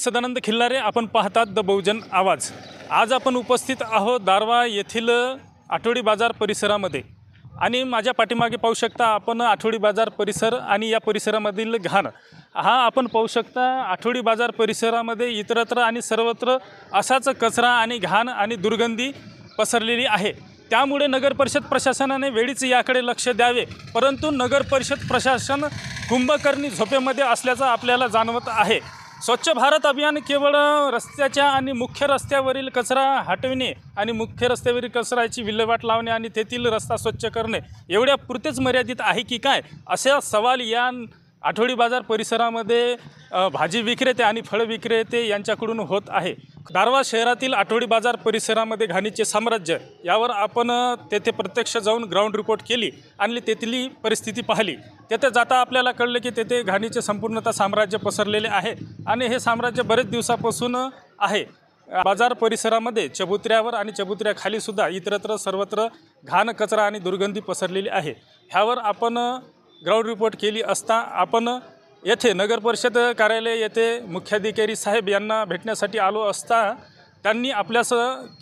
सदानंद खिल्लारे, आपण पाहतात द बहुजन आवाज। आज आपण उपस्थित आहोत दारव्हा येथील आठवडी बाजार परिसरामध्ये आणि माझ्या पाठीमागे पाहू शकता आपण आठवडी बाजार परिसर आणि या परिसरामधील घाण हा आपण पाहू शकता। आठवडी बाजार परिसरामध्ये इतरत्र आणि सर्वत्र असाच कचरा आणि घाण आणि दुर्गंधी पसरलेली आहे। त्यामुळे नगर परिषद प्रशासनाने वेळीच याकडे लक्ष द्यावे, परंतु नगर परिषद प्रशासन कुंभकर्णी झोपेमध्ये असल्याचं आपल्याला जाणवत आहे। स्वच्छ भारत अभियान केवळ रस्त्याच्या आणि मुख्य रस्त्यावरील कचरा हटविणे आणि मुख्य रस्त्यावरील कचऱ्याची विल्हेवाट लावणे आणि तेथील रस्ता स्वच्छ करणे एवढ्या पुरतेच मर्यादित आहे की काय, असा सवाल या आठवडी बाजार परिसरामध्ये भाजी विक्रेते आणि फळ विक्रेते यांच्याकडून होत आहे। दारव्हा शहरातील आठवडी बाजार परिसरामध्ये घाणीचे साम्राज्य यावर आपण तेथे प्रत्यक्ष जाऊन ग्राउंड रिपोर्ट केली आणि तेथील परिस्थिती पाहिली। तेथे जाता आपल्याला कळले की तेथे घाणीचे संपूर्णतः साम्राज्य पसरलेले आहे आणि हे साम्राज्य बरेच दिवसापासून आहे। बाजार परिसरामध्ये चबुतऱ्यावर आणि चबुतऱ्याखाली सुद्धा इतरत्र सर्वत्र घाण कचरा आणि दुर्गंधी पसरलेली आहे। ह्यावर आपण ग्राउंड रिपोर्ट केली असता आपण येथे नगर परिषद कार्यालय येथे मुख्याधिकारी साहेब यांना भेटण्यासाठी आलो असता त्यांनी आपल्यास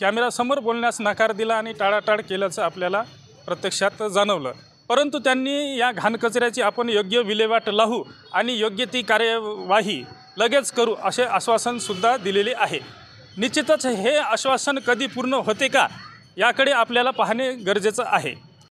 कॅमेरासमोर बोलण्यास नकार दिला आणि टाळाटाळ केल्याचं आपल्याला प्रत्यक्षात जाणवलं। परंतु त्यांनी या घाण कचऱ्याची आपण योग्य विल्हेवाट लावू आणि योग्य ती कार्यवाही लगेच करू असे आश्वासनसुद्धा दिलेले आहे। निश्चितच हे आश्वासन कधी पूर्ण होते का याकडे आपल्याला पाहणे गरजेचं आहे।